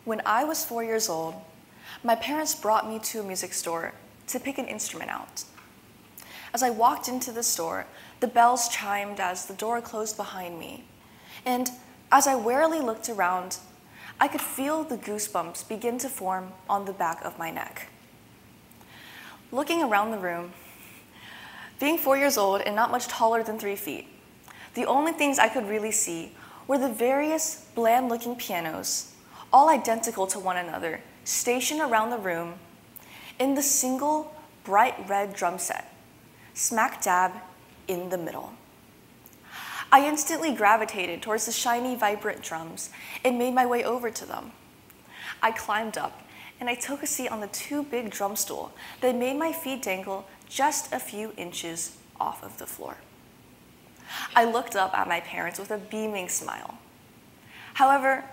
When I was 4 years old, my parents brought me to a music store to pick an instrument out. As I walked into the store, the bells chimed as the door closed behind me, and as I warily looked around, I could feel the goosebumps begin to form on the back of my neck. Looking around the room, being 4 years old and not much taller than 3 feet, the only things I could really see were the various bland-looking pianos, all identical to one another, stationed around the room in the single bright red drum set, smack dab in the middle. I instantly gravitated towards the shiny, vibrant drums and made my way over to them. I climbed up and I took a seat on the 2 big drum stool that made my feet dangle just a few inches off of the floor. I looked up at my parents with a beaming smile. However,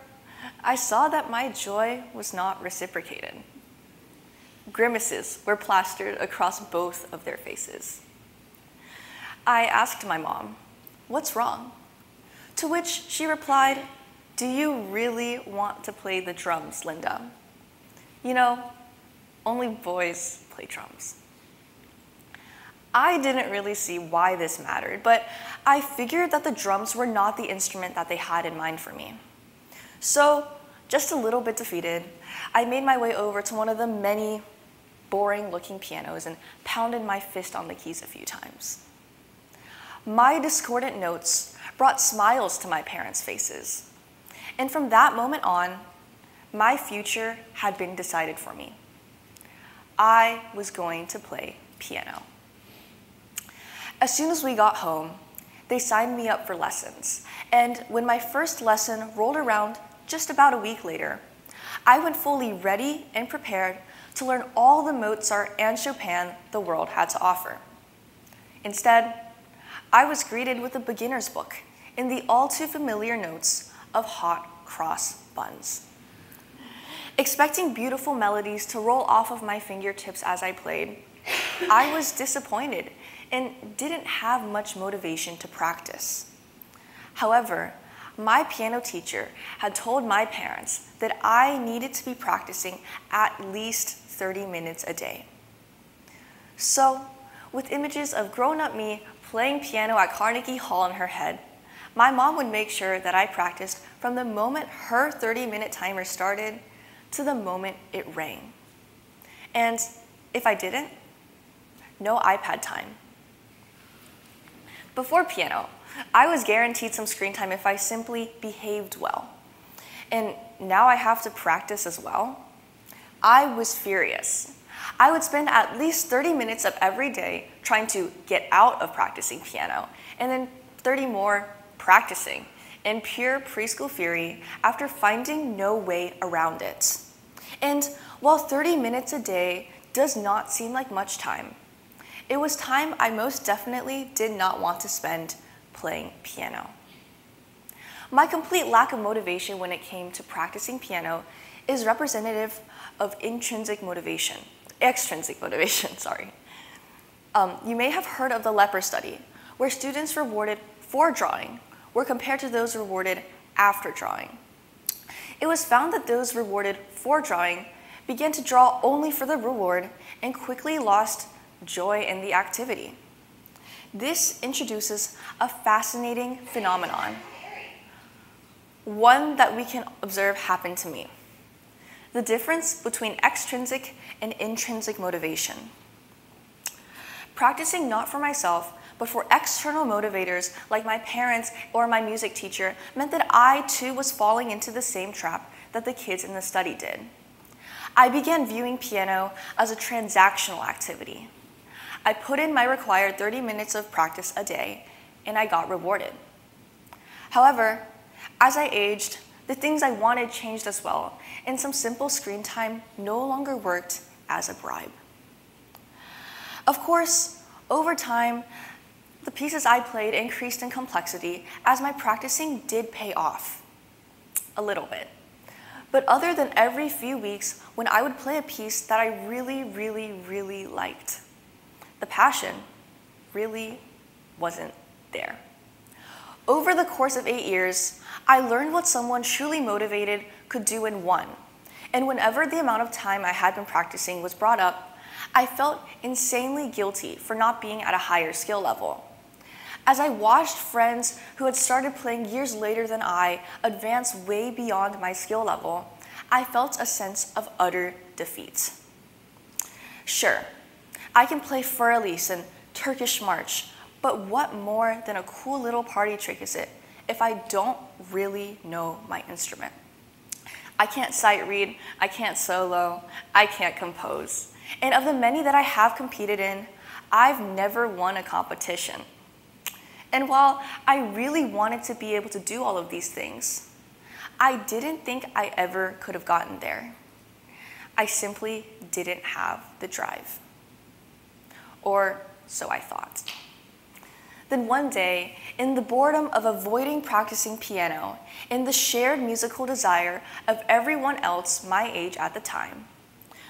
I saw that my joy was not reciprocated. Grimaces were plastered across both of their faces. I asked my mom, "What's wrong?" To which she replied, "Do you really want to play the drums, Linda? You know, only boys play drums." I didn't really see why this mattered, but I figured that the drums were not the instrument that they had in mind for me. So, just a little bit defeated, I made my way over to one of the many boring-looking pianos and pounded my fist on the keys a few times. My discordant notes brought smiles to my parents' faces, and from that moment on, my future had been decided for me. I was going to play piano. As soon as we got home, they signed me up for lessons, and when my first lesson rolled around just about a week later, I went fully ready and prepared to learn all the Mozart and Chopin the world had to offer. Instead, I was greeted with a beginner's book in the all too familiar notes of hot cross buns. Expecting beautiful melodies to roll off of my fingertips as I played, I was disappointed and didn't have much motivation to practice. However, my piano teacher had told my parents that I needed to be practicing at least 30 minutes a day. So, with images of grown-up me playing piano at Carnegie Hall in her head, my mom would make sure that I practiced from the moment her 30-minute timer started to the moment it rang. And if I didn't, no iPad time. Before piano, I was guaranteed some screen time if I simply behaved well. And now I have to practice as well. I was furious. I would spend at least 30 minutes of every day trying to get out of practicing piano, and then 30 more practicing in pure preschool fury after finding no way around it. And while 30 minutes a day does not seem like much time, it was time I most definitely did not want to spend playing piano. My complete lack of motivation when it came to practicing piano is representative of extrinsic motivation, sorry. You may have heard of the Lepper study, where students rewarded for drawing were compared to those rewarded after drawing. It was found that those rewarded for drawing began to draw only for the reward and quickly lost joy in the activity. This introduces a fascinating phenomenon, one that we can observe happen to me: the difference between extrinsic and intrinsic motivation. Practicing not for myself, but for external motivators like my parents or my music teacher meant that I too was falling into the same trap that the kids in the study did. I began viewing piano as a transactional activity. I put in my required 30 minutes of practice a day, and I got rewarded. However, as I aged, the things I wanted changed as well, and some simple screen time no longer worked as a bribe. Of course, over time, the pieces I played increased in complexity as my practicing did pay off, a little bit. But other than every few weeks when I would play a piece that I really liked, the passion really wasn't there. Over the course of 8 years, I learned what someone truly motivated could do in 1, And whenever the amount of time I had been practicing was brought up, I felt insanely guilty for not being at a higher skill level. As I watched friends who had started playing years later than I advance way beyond my skill level, I felt a sense of utter defeat. Sure, I can play Für Elise and Turkish March, but what more than a cool little party trick is it if I don't really know my instrument? I can't sight read, I can't solo, I can't compose. And of the many that I have competed in, I've never won a competition. And while I really wanted to be able to do all of these things, I didn't think I ever could have gotten there. I simply didn't have the drive. Or so I thought. Then one day, in the boredom of avoiding practicing piano, in the shared musical desire of everyone else my age at the time,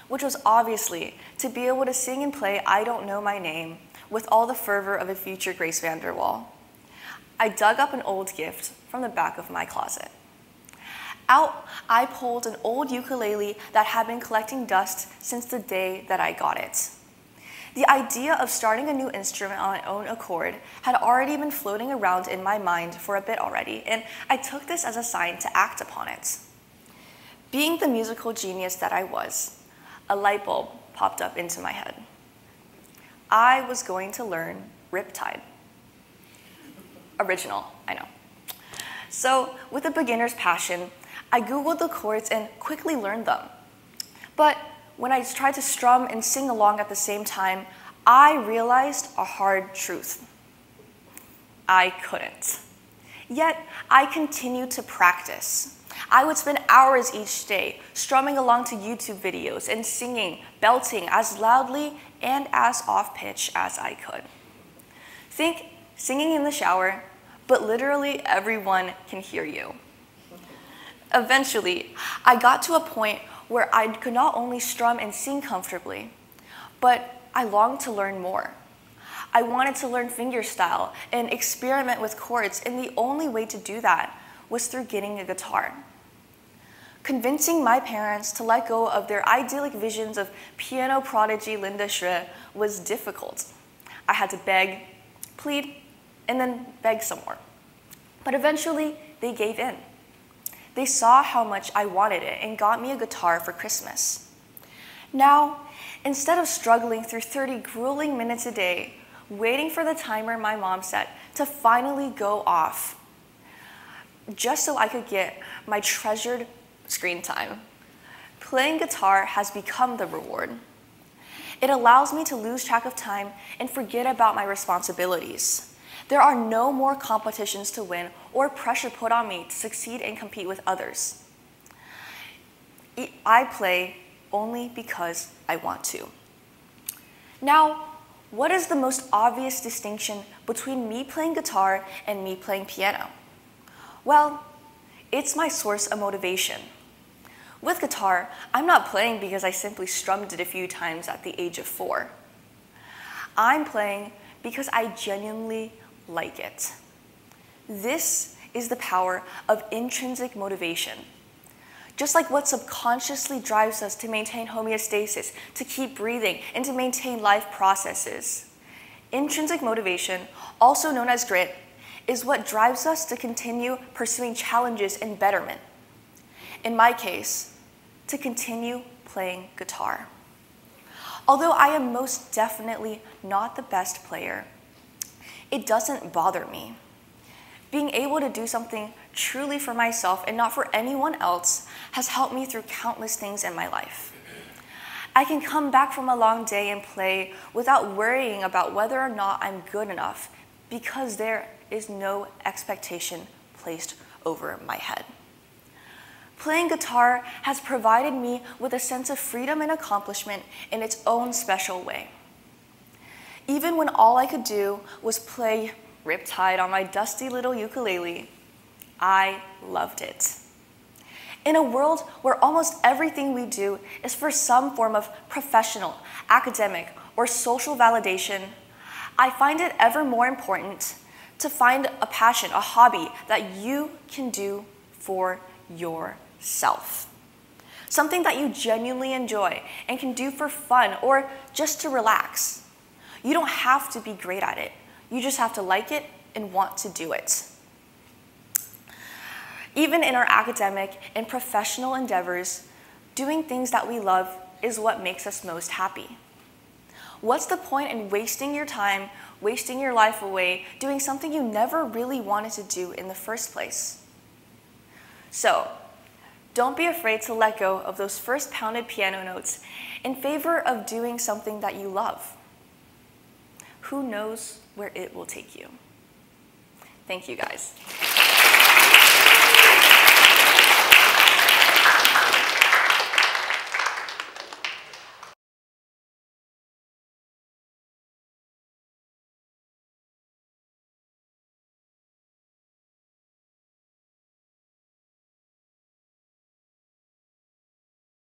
which was obviously to be able to sing and play I Don't Know My Name with all the fervor of a future Grace VanderWaal, I dug up an old gift from the back of my closet. Out, I pulled an old ukulele that had been collecting dust since the day that I got it. The idea of starting a new instrument on my own accord had already been floating around in my mind for a bit already, and I took this as a sign to act upon it. Being the musical genius that I was, a light bulb popped up into my head. I was going to learn Riptide. Original, I know. So, with a beginner's passion, I Googled the chords and quickly learned them. But when I tried to strum and sing along at the same time, I realized a hard truth. I couldn't. Yet, I continued to practice. I would spend hours each day strumming along to YouTube videos and singing, belting as loudly and as off-pitch as I could. Think singing in the shower, but literally everyone can hear you. Eventually, I got to a point where I could not only strum and sing comfortably, but I longed to learn more. I wanted to learn fingerstyle and experiment with chords, and the only way to do that was through getting a guitar. Convincing my parents to let go of their idyllic visions of piano prodigy Linda Schre was difficult. I had to beg, plead, and then beg some more. But eventually, they gave in. They saw how much I wanted it and got me a guitar for Christmas. Now, instead of struggling through 30 grueling minutes a day, waiting for the timer my mom set to finally go off, just so I could get my treasured screen time, playing guitar has become the reward. It allows me to lose track of time and forget about my responsibilities. There are no more competitions to win or pressure put on me to succeed and compete with others. I play only because I want to. Now, what is the most obvious distinction between me playing guitar and me playing piano? Well, it's my source of motivation. With guitar, I'm not playing because I simply strummed it a few times at the age of 4. I'm playing because I genuinely like it. This is the power of intrinsic motivation. Just like what subconsciously drives us to maintain homeostasis, to keep breathing, and to maintain life processes, intrinsic motivation, also known as grit, is what drives us to continue pursuing challenges and betterment. In my case, to continue playing guitar. Although I am most definitely not the best player, it doesn't bother me. Being able to do something truly for myself and not for anyone else has helped me through countless things in my life. I can come back from a long day and play without worrying about whether or not I'm good enough because there is no expectation placed over my head. Playing guitar has provided me with a sense of freedom and accomplishment in its own special way. Even when all I could do was play Riptide on my dusty little ukulele, I loved it. In a world where almost everything we do is for some form of professional, academic, or social validation, I find it ever more important to find a passion, a hobby that you can do for yourself. something that you genuinely enjoy and can do for fun or just to relax. You don't have to be great at it. You just have to like it and want to do it. Even in our academic and professional endeavors, doing things that we love is what makes us most happy. What's the point in wasting your time, wasting your life away, doing something you never really wanted to do in the first place? So, don't be afraid to let go of those first pounded piano notes in favor of doing something that you love. Who knows where it will take you? Thank you, guys.